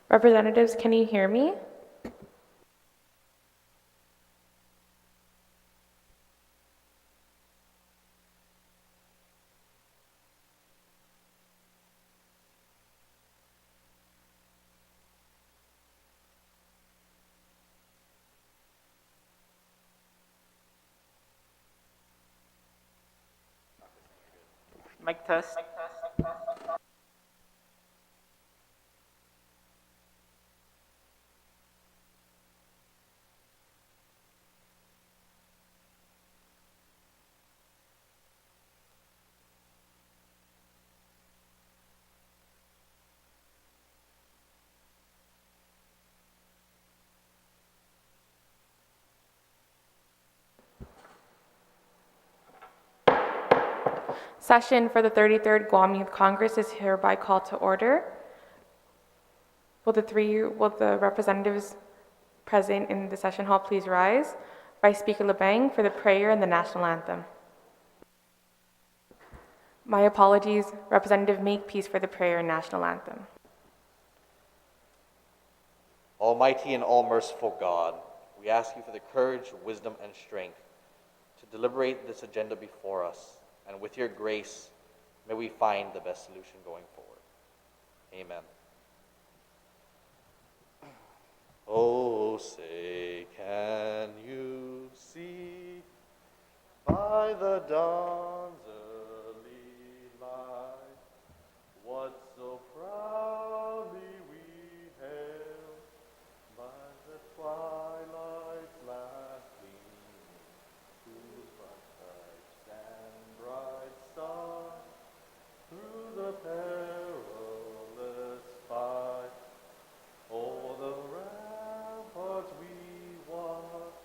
Representatives, can you hear me? Mic test. Session for the 33rd Guam Youth Congress is hereby called to order. Will the representatives present in the session hall please rise? Vice Speaker LeBang for the prayer and the national anthem. My apologies, Representative Makepeace for the prayer and national anthem. Almighty and all-merciful God, we ask you for the courage, wisdom, and strength to deliberate this agenda before us, and with your grace, may we find the best solution going forward. Amen. Oh, say, can you see by the dawn's early light what so proudly we hailed by the twilight's last gleaming, whose bright stripes and bright stars through the perilous fight o'er the ramparts we watched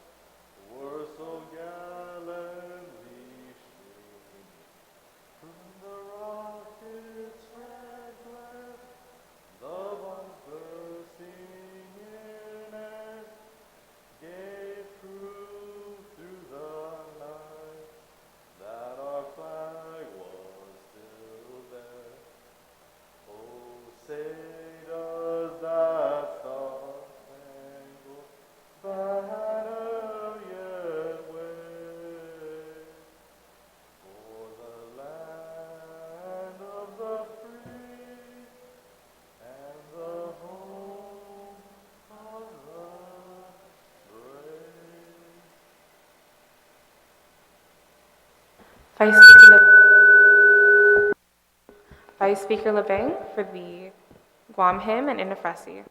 were so gallantly streaming from the rocket's red glare, the bombs bursting in air gave proof through the night that our flag was still there. Oh, say does that star-spangled banner yet wave for the land of the free and the home of the brave? Vice Speaker LeBang for the Guam hymn and Inifresi.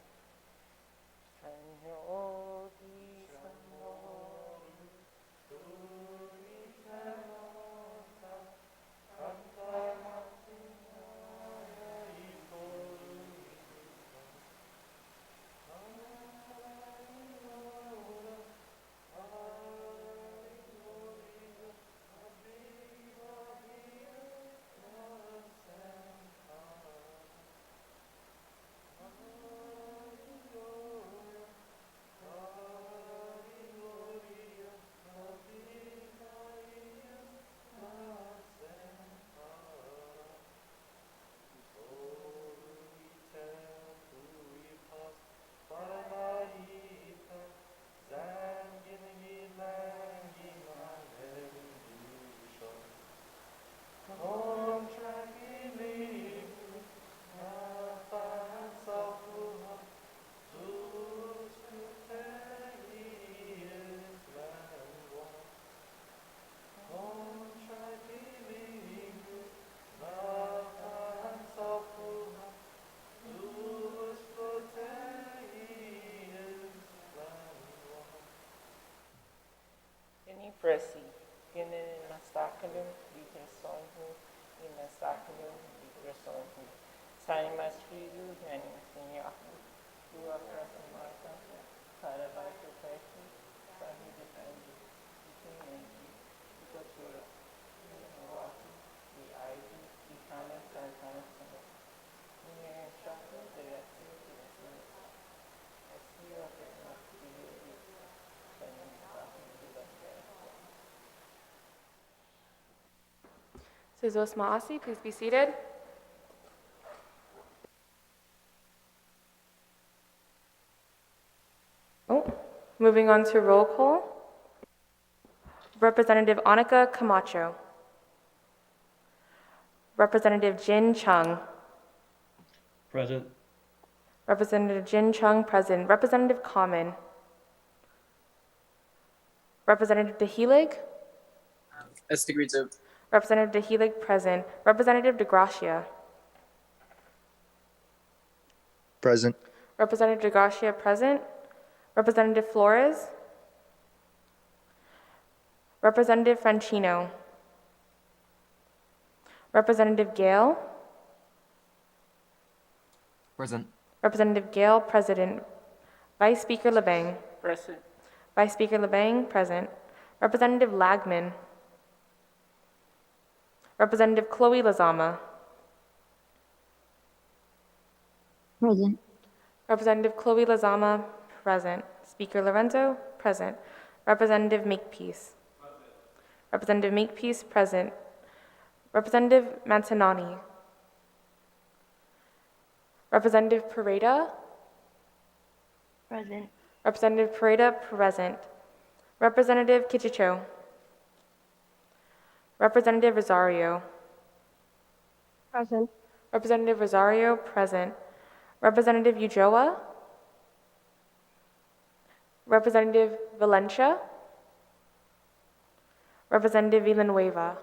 Presi, yun nastakalum, ditensoinhu, inastakalum, ditensoinhu. Sani masfiru, yani masinyahu, dua prasa marta, para baito presi, sahi defendi, ikimengi, ikatura, iwaki, iaidu, ikana, santana, sana. Niya shaku, diresi, diresi, asira, diresi, diresi, sani masahi, diresi. Sizos Maasi, please be seated. Moving on to roll call. Representative Annika Camacho. Representative Jin Chung. Present. Representative Jin Chung, present. Representative Common. Representative DeHelig. Estigrito. Representative DeHelig, present. Representative DeGracia. Present. Representative DeGracia, present. Representative Flores. Representative Franchino. Representative Gale. Present. Representative Gale, President. Vice Speaker LeBang. Present. Vice Speaker LeBang, present. Representative Lagman. Representative Chloe Lazama. Present. Representative Chloe Lazama, present. Speaker Lorenzo, present. Representative Makepeace. Representative Makepeace, present. Representative Mantanani. Representative Pareda. Present. Representative Pareda, present. Representative Kichicho. Representative Rosario. Present. Representative Rosario, present. Representative Ujoa. Representative Valencia. Representative Villanueva.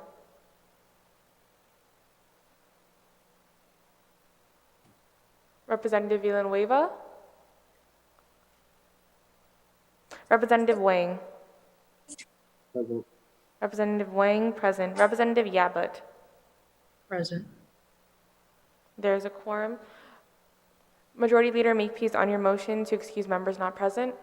Representative Villanueva. Representative Wang. Present. Representative Wang, present. Representative Yabut. Present. There's a quorum. Majority Leader Makepeace, on your motion to excuse members not present.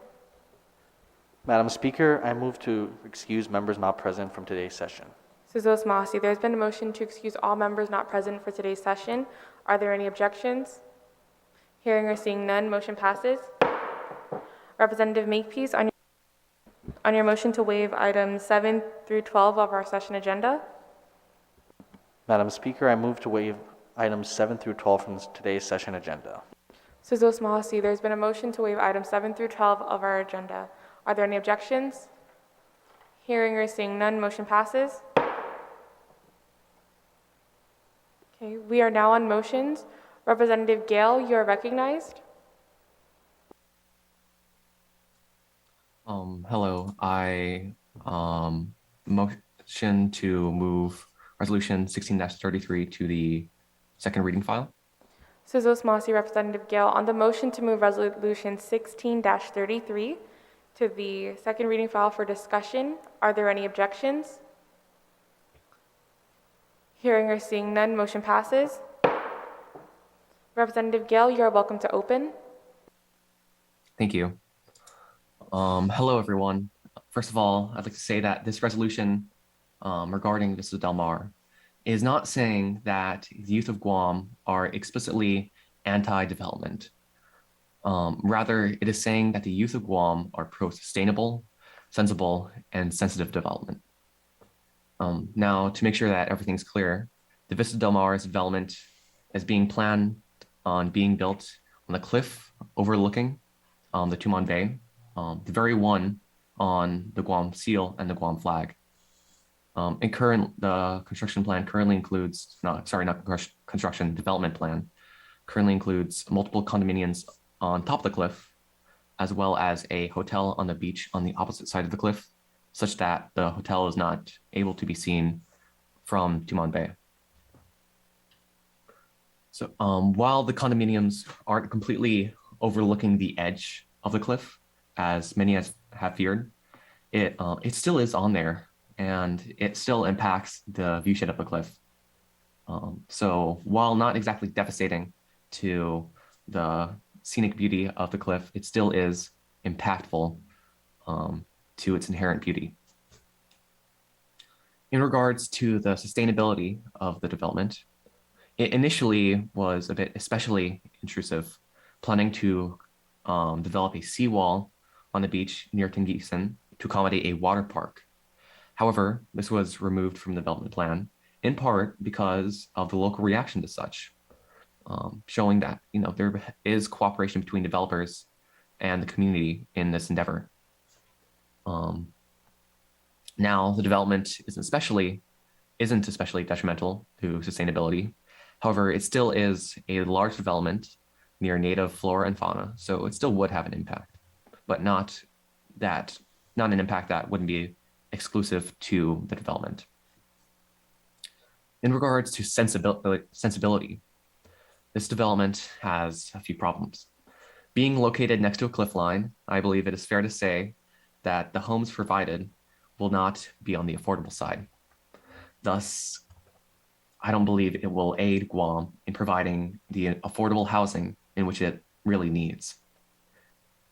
Madam Speaker, I move to excuse members not present from today's session. Suzos Masi, there's been a motion to excuse all members not present for today's session. Are there any objections? Hearing or seeing none, motion passes. Representative Makepeace, on your motion to waive items 7 through 12 of our session agenda. Madam Speaker, I move to waive items 7 through 12 from today's session agenda. Suzos Mahasi, there's been a motion to waive items 7 through 12 of our agenda. Are there any objections? Hearing or seeing none, motion passes. Okay, we are now on motions. Representative Gale, you are recognized. Hello. I motion to move resolution 16-33 to the second reading file. Suzos Mahasi, Representative Gale, on the motion to move resolution 16-33 to the second reading file for discussion, are there any objections? Hearing or seeing none, motion passes. Representative Gale, you are welcome to open. Thank you. Hello, everyone. First of all, I'd like to say that this resolution regarding Vista Del Mar is not saying that the youth of Guam are explicitly anti-development. Rather, it is saying that the youth of Guam are pro-sustainable, sensible, and sensitive development. Now, to make sure that everything's clear, the Vista Del Mar's development is being planned on being built on the cliff overlooking the Tumon Bay, the very one on the Guam seal and the Guam flag. The construction plan currently includes, development plan currently includes multiple condominiums on top of the cliff, as well as a hotel on the beach on the opposite side of the cliff, such that the hotel is not able to be seen from Tumon Bay. So while the condominiums aren't completely overlooking the edge of the cliff, as many have feared, it still is on there, and it still impacts the viewshed of the cliff. So while not exactly devastating to the scenic beauty of the cliff, it still is impactful to its inherent beauty. In regards to the sustainability of the development, it initially was a bit especially intrusive, planning to develop a seawall on the beach near Tingisan to accommodate a water park. However, this was removed from the development plan, in part because of the local reaction to such, showing that there is cooperation between developers and the community in this endeavor. Now, the development isn't especially detrimental to sustainability. However, it still is a large development near native flora and fauna, so it still would have an impact, but not an impact that wouldn't be exclusive to the development. In regards to sensibility, this development has a few problems. Being located next to a cliff line, I believe it is fair to say that the homes provided will not be on the affordable side. Thus, I don't believe it will aid Guam in providing the affordable housing in which it really needs.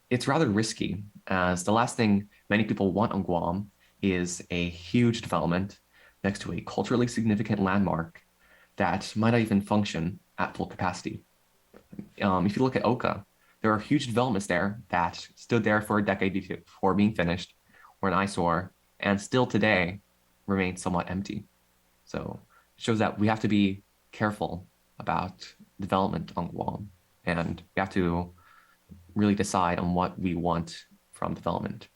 It's rather risky, as the last thing many people want on Guam is a huge development next to a culturally significant landmark that might not even function at full capacity. If you look at Oka, there are huge developments there that stood there for a decade before being finished, were an eyesore, and still today remain somewhat empty. So it shows that we have to be careful about development on Guam, and we have to really decide on what we want from development.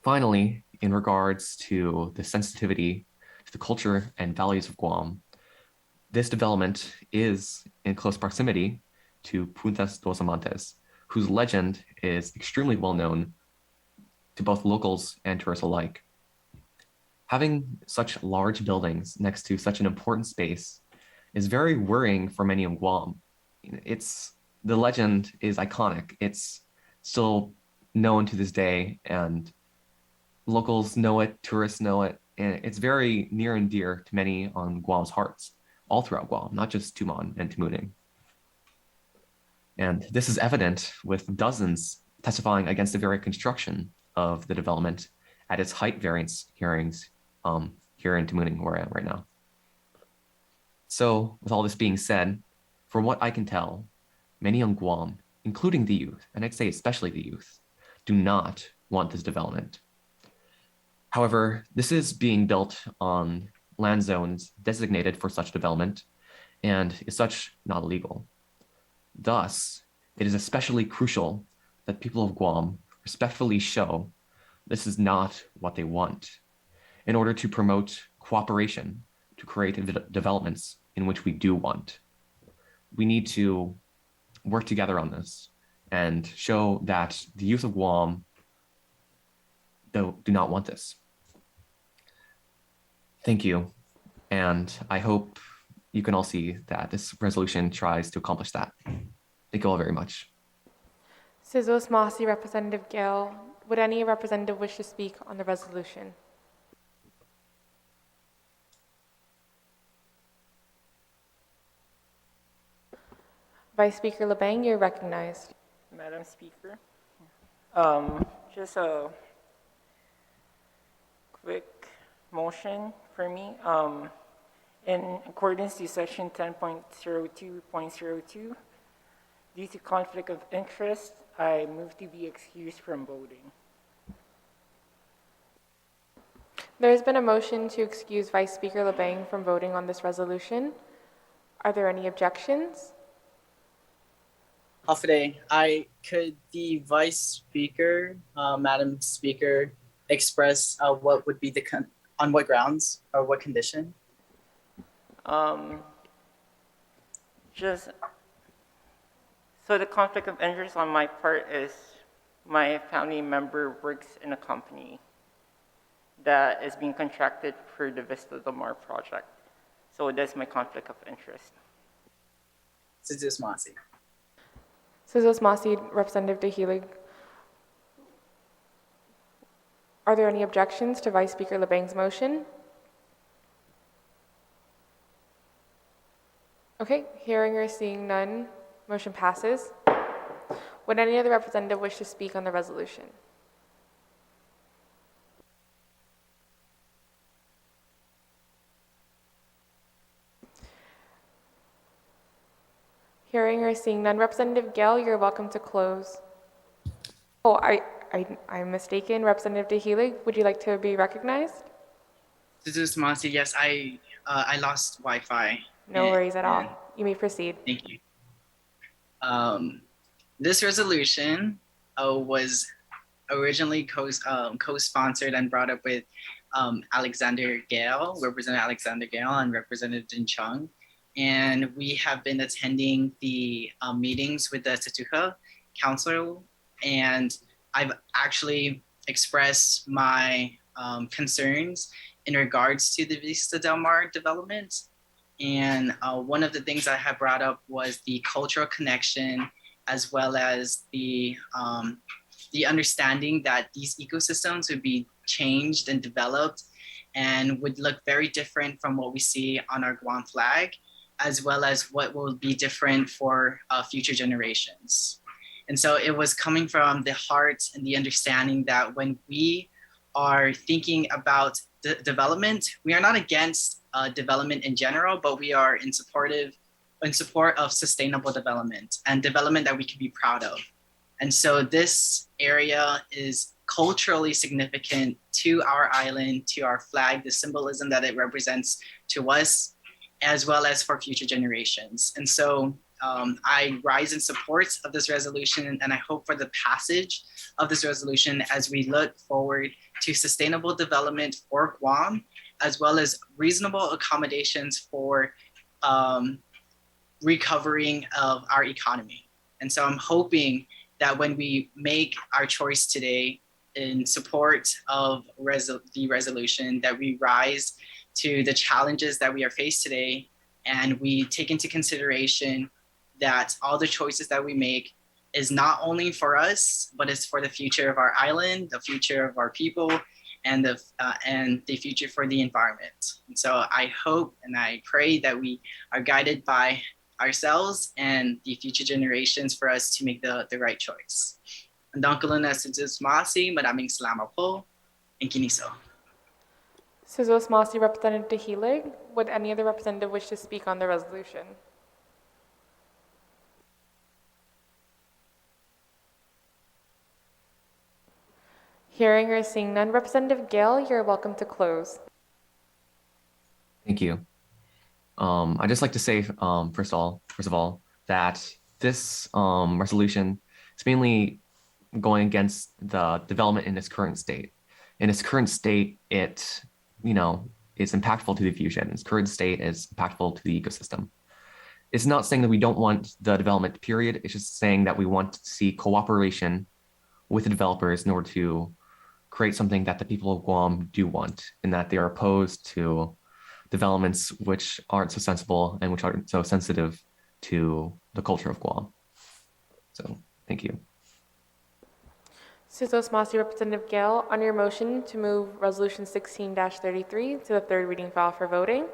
Finally, in regards to the sensitivity to the culture and values of Guam, this development is in close proximity to Puntas dos Amantes, whose legend is extremely well known to both locals and tourists alike. Having such large buildings next to such an important space is very worrying for many in Guam. The legend is iconic. It's still known to this day, and locals know it, tourists know it, and it's very near and dear to many on Guam's hearts, all throughout Guam, not just Tumon and Tamuning. And this is evident with dozens testifying against the very construction of the development at its height variance hearings here in Tamuning, where I am right now. So with all this being said, from what I can tell, many on Guam, including the youth, and I'd say especially the youth, do not want this development. However, this is being built on land zones designated for such development and is such not illegal. Thus, it is especially crucial that people of Guam respectfully show this is not what they want in order to promote cooperation to create developments in which we do want. We need to work together on this and show that the youth of Guam do not want this. Thank you. And I hope you can all see that this resolution tries to accomplish that. Thank you all very much. Sizos Mossy, Representative Gale. Would any representative wish to speak on the resolution? Vice Speaker LeBang, you're recognized. Madam Speaker, just a quick motion for me. In accordance to section 10.02.02, due to conflict of interest, I move to be excused from voting. There has been a motion to excuse Vice Speaker LeBang from voting on this resolution. Are there any objections? Hafiday, could the Vice Speaker, Madam Speaker, express what would be on what grounds or what condition? Just so the conflict of interest on my part is my family member works in a company that is being contracted for the Vista Del Mar project. So that's my conflict of interest. Sizos Mossy. Sizos Mossy, Representative DeHelig. Are there any objections to Vice Speaker LeBang's motion? Okay, hearing or seeing none, motion passes. Would any other representative wish to speak on the resolution? Hearing or seeing none, Representative Gale, you're welcome to close. Oh, I'm mistaken. Representative DeHelig, would you like to be recognized? Sizos Mossy, yes, I lost Wi-Fi. No worries at all. You may proceed. Thank you. This resolution was originally co-sponsored and brought up with Alexander Gale, Representative Alexander Gale, and Representative Jin Chung. And we have been attending the meetings with the Satuha Council, and I've actually expressed my concerns in regards to the Vista Del Mar development. And one of the things I have brought up was the cultural connection, as well as the understanding that these ecosystems would be changed and developed and would look very different from what we see on our Guam flag, as well as what will be different for future generations. And so it was coming from the heart and the understanding that when we are thinking about development, we are not against development in general, but we are in support of sustainable development and development that we can be proud of. And so this area is culturally significant to our island, to our flag, the symbolism that it represents to us, as well as for future generations. And so I rise in support of this resolution, and I hope for the passage of this resolution as we look forward to sustainable development for Guam, as well as reasonable accommodations for recovering of our economy. And so I'm hoping that when we make our choice today in support of the resolution, that we rise to the challenges that we are faced today, and we take into consideration that all the choices that we make is not only for us, but it's for the future of our island, the future of our people, and the future for the environment. And so I hope and I pray that we are guided by ourselves and the future generations for us to make the right choice. Ang dangkalan na masi, maraming salamat po, and kiniso. Suzos Masi, Representative Dahilig. Would any other representative wish to speak on the resolution? Hearing or seeing none, Representative Gale, you're welcome to close. Thank you. I'd just like to say, first of all, that this resolution is mainly going against the development in its current state. In its current state, it, is impactful to the future. Its current state is impactful to the ecosystem. It's not saying that we don't want the development, period. It's just saying that we want to see cooperation with the developers in order to create something that the people of Guam do want, and that they are opposed to developments which aren't so sensible and which aren't so sensitive to the culture of Guam. So, thank you. Suzos Masi, Representative Gale, on your motion to move Resolution 16-33 to the third reading file for voting.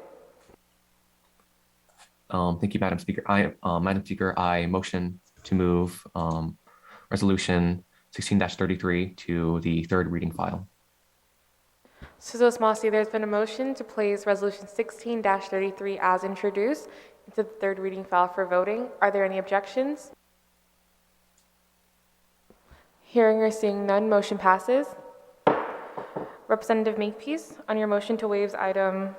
Thank you, Madam Speaker. Madam Speaker, I motion to move Resolution 16-33 to the third reading file. Suzos Masi, there's been a motion to place Resolution 16-33 as introduced into the third reading file for voting. Are there any objections? Hearing or seeing none, motion passes. Representative Makepeace, on your motion to waive item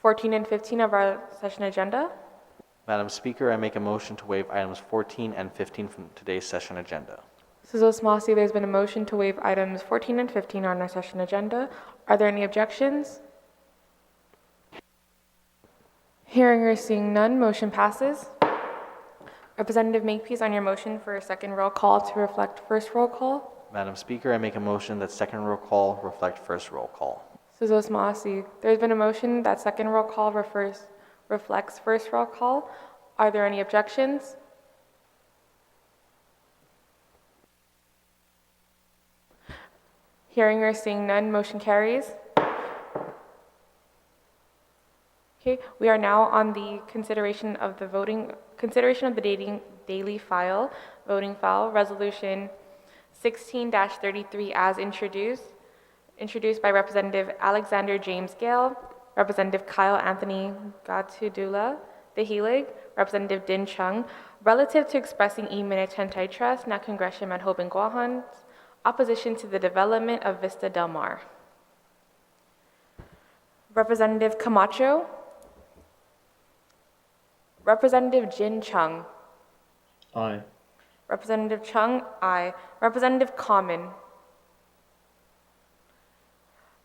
14 and 15 of our session agenda. Madam Speaker, I make a motion to waive items 14 and 15 from today's session agenda. Suzos Masi, there's been a motion to waive items 14 and 15 on our session agenda. Are there any objections? Hearing or seeing none, motion passes. Representative Makepeace, on your motion for a second roll call to reflect first roll call. Madam Speaker, I make a motion that second roll call reflect first roll call. Suzos Masi, there's been a motion that second roll call reflects first roll call. Are there any objections? Hearing or seeing none, motion carries. Okay, we are now on the consideration of the daily file, voting file, Resolution 16-33 as introduced by Representative Alexander James Gale, Representative Kyle Anthony Gatudula, Dahilig, Representative Din Chung, relative to expressing e-minute antitrust na Congression Manhoban Guahan's opposition to the development of Vista Del Mar. Representative Camacho, Representative Jin Chung, Aye. Representative Chung, aye. Representative Common.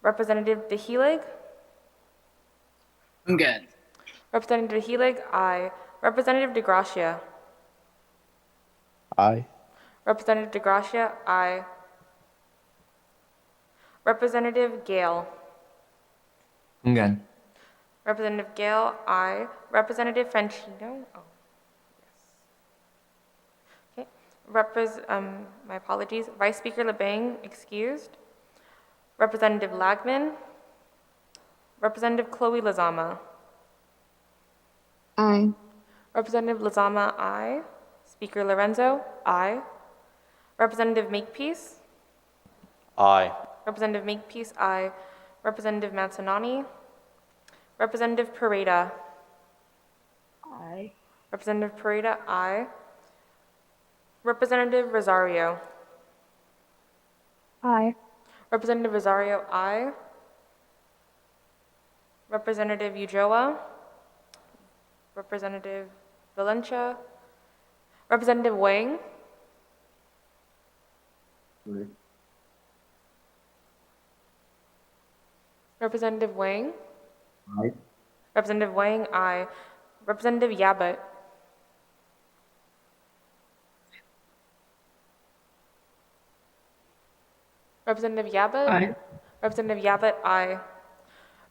Representative DeHelig. I'm good. Representative DeHelig, aye. Representative DeGracia. Aye. Representative DeGracia, aye. Representative Gale. I'm good. Representative Gale, aye. Representative Franchino, oh, yes. Okay, my apologies. Vice Speaker LeBang, excused. Representative Lagman. Representative Chloe Lazama. Aye. Representative Lazama, aye. Speaker Lorenzo, aye. Representative Makepeace. Aye. Representative Makepeace, aye. Representative Mansanani. Representative Pareda. Aye. Representative Pareda, aye. Representative Rosario. Aye. Representative Rosario, aye. Representative Ujoa. Representative Valencia. Representative Wang. Aye. Representative Wang. Aye. Representative Wang, aye. Representative Yabut. Representative Yabut. Aye. Representative Yabut, aye.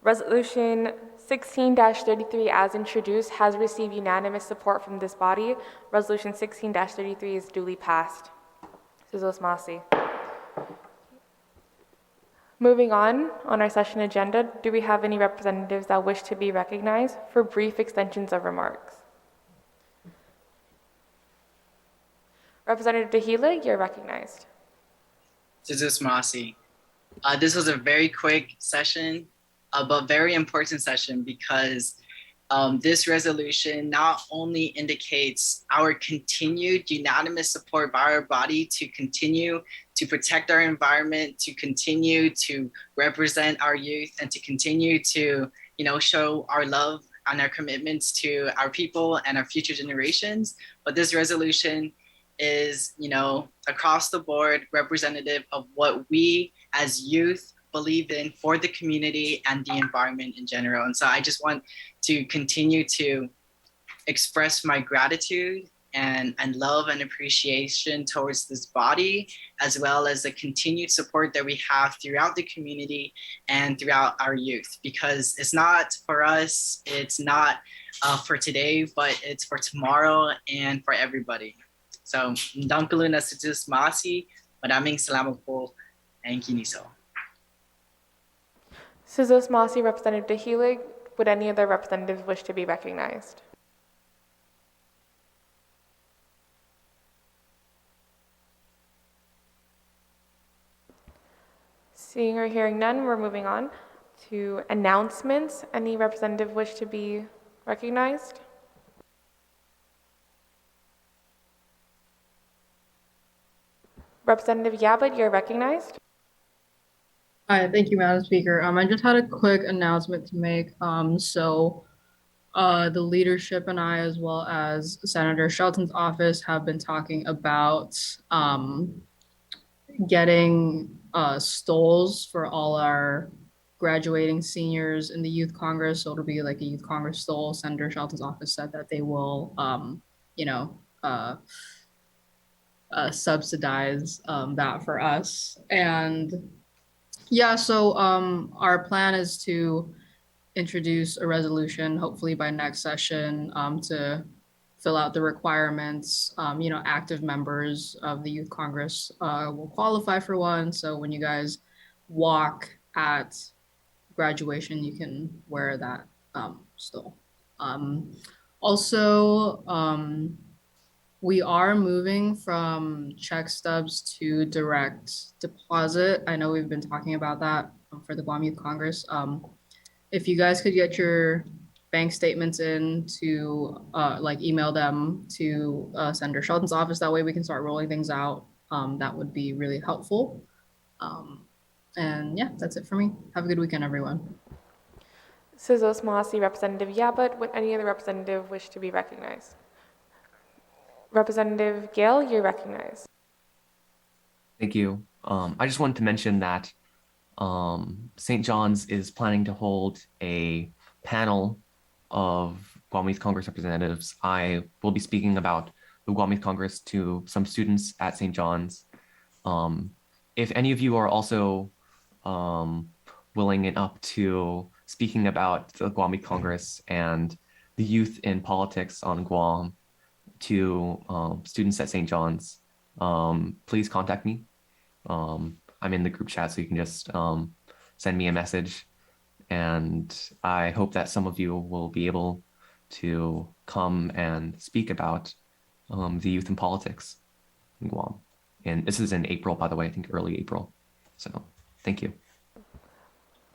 Resolution 16-33 as introduced has received unanimous support from this body. Resolution 16-33 is duly passed. Suzos Masi. Moving on our session agenda, do we have any representatives that wish to be recognized for brief extensions of remarks? Representative DeHila, you're recognized. Jesus Masi. This was a very quick session, but very important session because this resolution not only indicates our continued unanimous support by our body to continue to protect our environment, to continue to represent our youth, and to continue to, show our love and our commitments to our people and our future generations. But this resolution is, across the board representative of what we as youth believe in for the community and the environment in general. And so I just want to continue to express my gratitude and love and appreciation towards this body, as well as the continued support that we have throughout the community and throughout our youth, because it's not for us, it's not for today, but it's for tomorrow and for everybody. So, ndangkalu na Sujus Masi, maraming salamat po, and kiniso. Suzos Masi, Representative DeHelig, would any other representatives wish to be recognized? Seeing or hearing none, we're moving on to announcements. Any representative wish to be recognized? Representative Yabut, you're recognized. Hi, thank you, Madam Speaker. I just had a quick announcement to make. The leadership and I, as well as Senator Shelton's office, have been talking about getting stoles for all our graduating seniors in the Youth Congress. So it'll be like a Youth Congress stole. Senator Shelton's office said that they will, subsidize that for us. And yeah, so our plan is to introduce a resolution, hopefully by next session, to fill out the requirements. Active members of the Youth Congress will qualify for one. So when you guys walk at graduation, you can wear that stole. Also, we are moving from check stubs to direct deposit. I know we've been talking about that for the Guam Youth Congress. If you guys could get your bank statements in to email them to Senator Shelton's office, that way we can start rolling things out. That would be really helpful. And yeah, that's it for me. Have a good weekend, everyone. Suzos Masi, Representative Yabut, would any other representative wish to be recognized? Representative Gale, you're recognized. Thank you. I just wanted to mention that St. John's is planning to hold a panel of Guam Youth Congress representatives. I will be speaking about the Guam Youth Congress to some students at St. John's. If any of you are also willing and up to speaking about the Guam Youth Congress and the youth in politics on Guam to students at St. John's, please contact me. I'm in the group chat, so you can just send me a message. And I hope that some of you will be able to come and speak about the youth in politics in Guam. And this is in April, by the way, I think early April. So thank you.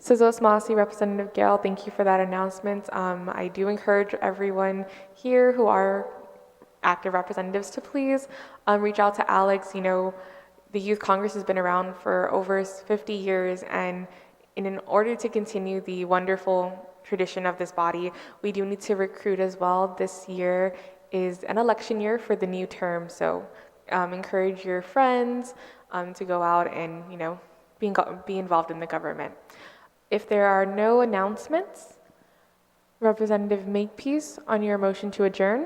Sizos Masi, Representative Gale, thank you for that announcement. I do encourage everyone here who are active representatives to please reach out to Alex. You know, the Youth Congress has been around for over 50 years, and in order to continue the wonderful tradition of this body, we do need to recruit as well. This year is an election year for the new term, so encourage your friends to go out and, you know, be involved in the government. If there are no announcements, Representative Makepeace, on your motion to adjourn.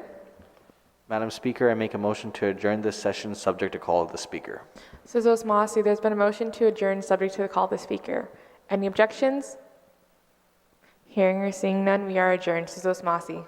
Madam Speaker, I make a motion to adjourn this session subject to call of the Speaker. Sizos Masi, there's been a motion to adjourn subject to the call of the Speaker. Any objections? Hearing or seeing none, we are adjourned. Sizos Masi.